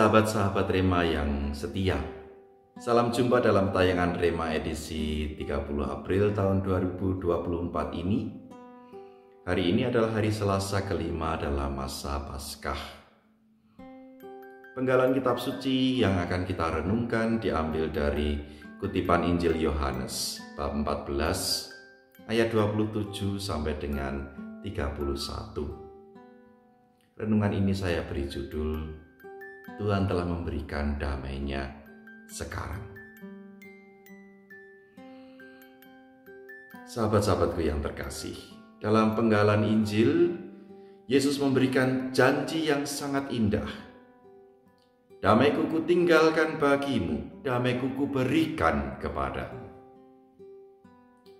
Sahabat-sahabat Rema yang setia, salam jumpa dalam tayangan Rema edisi 30 April tahun 2024 ini. Hari ini adalah hari Selasa kelima dalam masa Paskah. Penggalan kitab suci yang akan kita renungkan diambil dari kutipan Injil Yohanes bab 14 ayat 27 sampai dengan 31. Renungan ini saya beri judul Tuhan telah memberikan damai-Nya sekarang. Sahabat-sahabatku yang terkasih, dalam penggalan Injil, Yesus memberikan janji yang sangat indah. Damai-Ku tinggalkan bagimu, damai-Ku berikan kepadamu.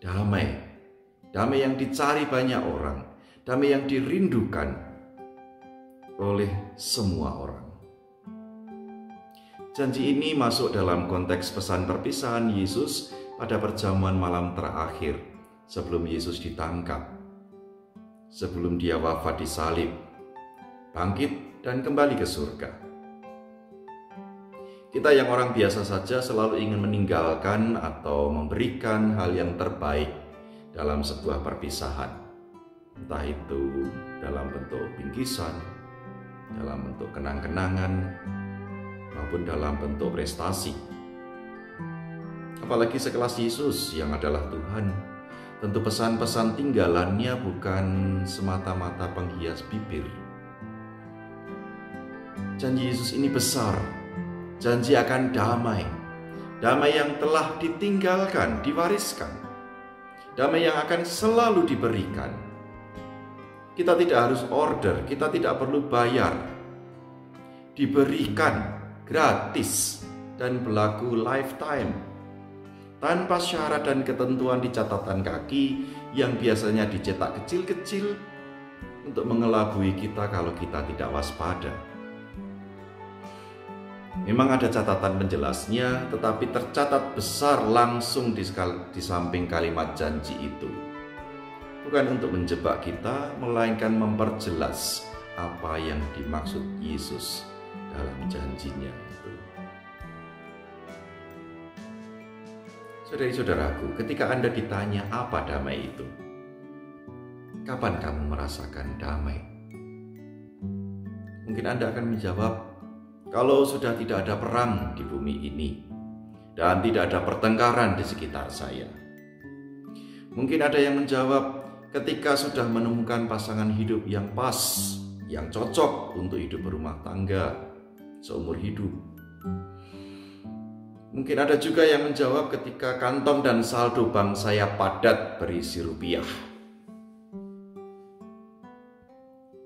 Damai yang dicari banyak orang, damai yang dirindukan oleh semua orang. Janji ini masuk dalam konteks pesan perpisahan Yesus pada perjamuan malam terakhir sebelum Yesus ditangkap, sebelum Dia wafat di salib, bangkit dan kembali ke surga. Kita yang orang biasa saja selalu ingin meninggalkan atau memberikan hal yang terbaik dalam sebuah perpisahan, entah itu dalam bentuk bingkisan, dalam bentuk kenang-kenangan, maupun dalam bentuk prestasi. Apalagi sekelas Yesus yang adalah Tuhan, tentu pesan-pesan tinggalannya bukan semata-mata penghias bibir. Janji Yesus ini besar, janji akan damai, damai yang telah ditinggalkan, diwariskan, damai yang akan selalu diberikan. Kita tidak harus order, kita tidak perlu bayar, diberikan gratis dan berlaku lifetime, tanpa syarat dan ketentuan di catatan kaki yang biasanya dicetak kecil-kecil untuk mengelabui kita kalau kita tidak waspada. Memang ada catatan penjelasnya, tetapi tercatat besar langsung di samping kalimat janji itu. Bukan untuk menjebak kita, melainkan memperjelas apa yang dimaksud Yesus dalam janjinya itu. Saudari-saudaraku, ketika Anda ditanya apa damai itu, kapan kamu merasakan damai? Mungkin Anda akan menjawab, kalau sudah tidak ada perang di bumi ini dan tidak ada pertengkaran di sekitar saya. Mungkin ada yang menjawab, ketika sudah menemukan pasangan hidup yang pas, yang cocok untuk hidup berumah tangga seumur hidup. Mungkin ada juga yang menjawab ketika kantong dan saldo bank saya padat berisi rupiah.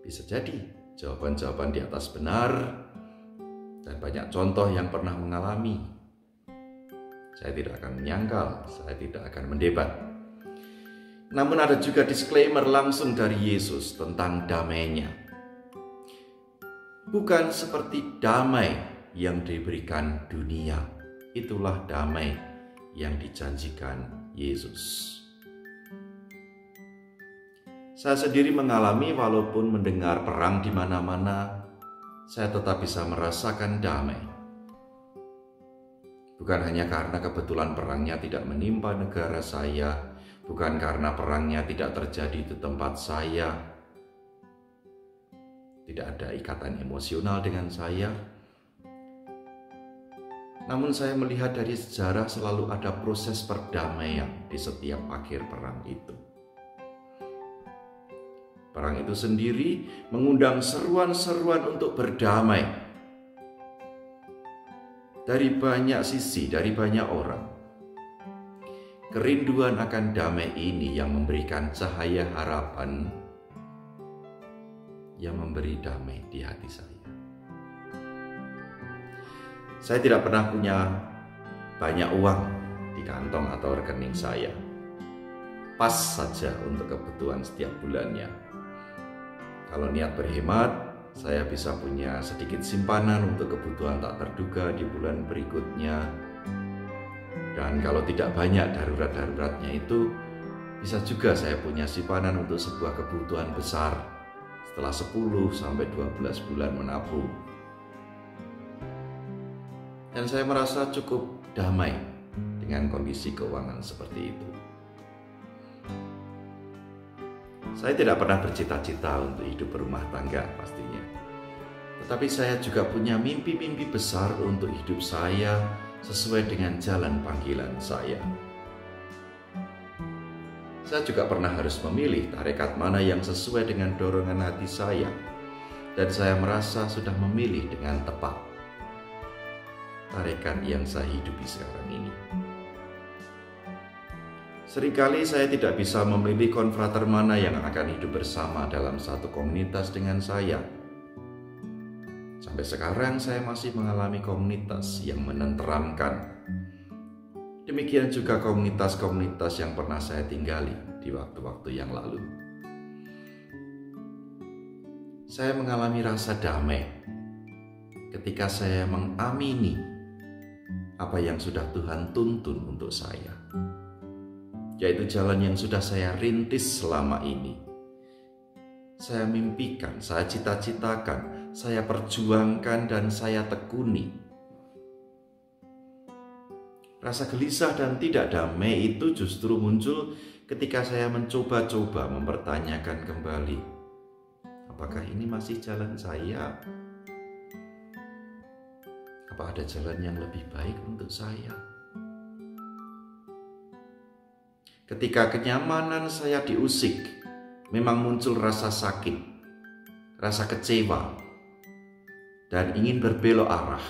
Bisa jadi jawaban-jawaban di atas benar dan banyak contoh yang pernah mengalami. Saya tidak akan menyangkal, saya tidak akan mendebat. Namun ada juga disclaimer langsung dari Yesus tentang damai-Nya. Bukan seperti damai yang diberikan dunia. Itulah damai yang dijanjikan Yesus. Saya sendiri mengalami, walaupun mendengar perang di mana-mana, saya tetap bisa merasakan damai. Bukan hanya karena kebetulan perangnya tidak menimpa negara saya, bukan karena perangnya tidak terjadi di tempat saya, tidak ada ikatan emosional dengan saya. Namun saya melihat dari sejarah selalu ada proses perdamaian di setiap akhir perang itu. Perang itu sendiri mengundang seruan-seruan untuk berdamai dari banyak sisi, dari banyak orang. Kerinduan akan damai ini yang memberikan cahaya harapan, yang memberi damai di hati saya. Saya tidak pernah punya banyak uang di kantong atau rekening saya. Pas saja untuk kebutuhan setiap bulannya. Kalau niat berhemat, saya bisa punya sedikit simpanan untuk kebutuhan tak terduga di bulan berikutnya. Dan kalau tidak banyak darurat-daruratnya itu, bisa juga saya punya simpanan untuk sebuah kebutuhan besar setelah 10 sampai 12 bulan menabung. Dan saya merasa cukup damai dengan kondisi keuangan seperti itu. Saya tidak pernah bercita-cita untuk hidup berumah tangga pastinya. Tetapi saya juga punya mimpi-mimpi besar untuk hidup saya sesuai dengan jalan panggilan saya. Saya juga pernah harus memilih tarekat mana yang sesuai dengan dorongan hati saya. Dan saya merasa sudah memilih dengan tepat tarekat yang saya hidupi sekarang ini. Seringkali saya tidak bisa memilih konfrater mana yang akan hidup bersama dalam satu komunitas dengan saya. Sampai sekarang saya masih mengalami komunitas yang menenteramkan. Demikian juga komunitas-komunitas yang pernah saya tinggali di waktu-waktu yang lalu. Saya mengalami rasa damai ketika saya mengamini apa yang sudah Tuhan tuntun untuk saya, yaitu jalan yang sudah saya rintis selama ini. Saya mimpikan, saya cita-citakan, saya perjuangkan, dan saya tekuni. Rasa gelisah dan tidak damai itu justru muncul ketika saya mencoba-coba mempertanyakan kembali, apakah ini masih jalan saya? Apa ada jalan yang lebih baik untuk saya? Ketika kenyamanan saya diusik, memang muncul rasa sakit, rasa kecewa, dan ingin berbelok arah.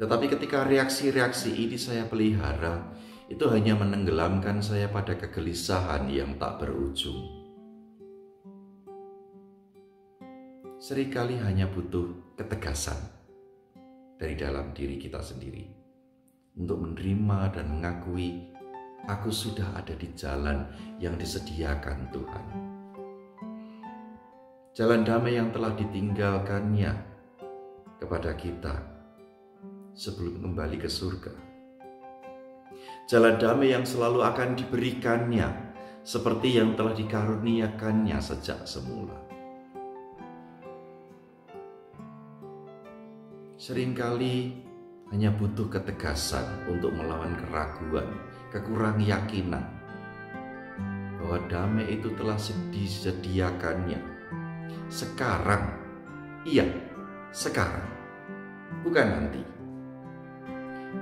Tetapi ketika reaksi-reaksi ini saya pelihara, itu hanya menenggelamkan saya pada kegelisahan yang tak berujung. Seringkali hanya butuh ketegasan dari dalam diri kita sendiri untuk menerima dan mengakui, aku sudah ada di jalan yang disediakan Tuhan. Jalan damai yang telah ditinggalkannya kepada kita sebelum kembali ke surga. Jalan damai yang selalu akan diberikannya seperti yang telah dikaruniakannya sejak semula. Seringkali hanya butuh ketegasan untuk melawan keraguan, kekurang yakinan bahwa damai itu telah disediakannya sekarang. Iya, sekarang, bukan nanti.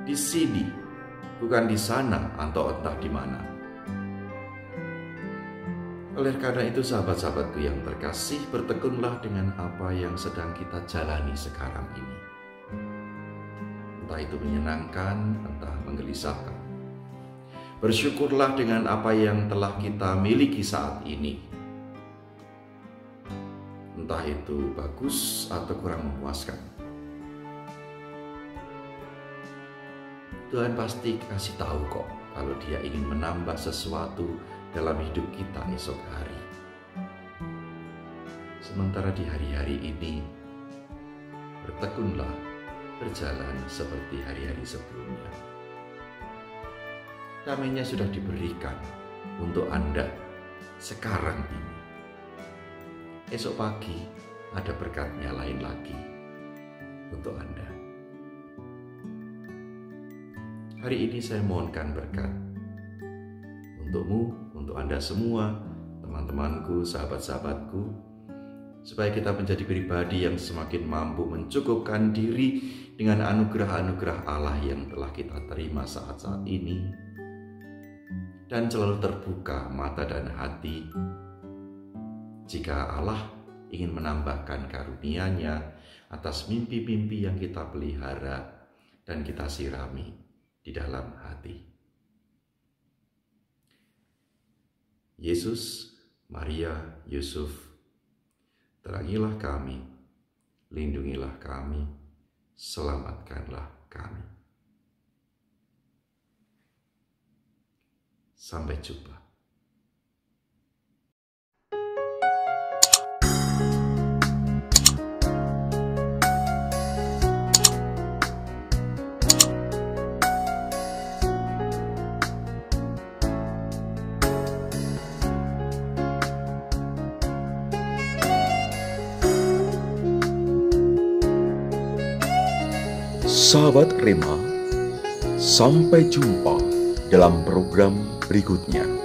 Di sini, bukan di sana atau entah di mana. Oleh karena itu, sahabat-sahabatku yang terkasih, bertekunlah dengan apa yang sedang kita jalani sekarang ini. Entah itu menyenangkan, entah menggelisahkan. Bersyukurlah dengan apa yang telah kita miliki saat ini. Entah itu bagus atau kurang memuaskan. Tuhan pasti kasih tahu kok kalau Dia ingin menambah sesuatu dalam hidup kita esok hari. Sementara di hari-hari ini, bertekunlah berjalan seperti hari-hari sebelumnya. Damainya sudah diberikan untuk Anda sekarang ini. Esok pagi ada berkatnya lain lagi untuk Anda. Hari ini saya mohonkan berkat untukmu, untuk Anda semua, teman-temanku, sahabat-sahabatku, supaya kita menjadi pribadi yang semakin mampu mencukupkan diri dengan anugerah-anugerah Allah yang telah kita terima saat-saat ini, dan selalu terbuka mata dan hati jika Allah ingin menambahkan karunia-Nya atas mimpi-mimpi yang kita pelihara dan kita sirami di dalam hati. Yesus, Maria, Yusuf, terangilah kami, lindungilah kami, selamatkanlah kami. Sampai jumpa. Sahabat Rema, sampai jumpa dalam program berikutnya.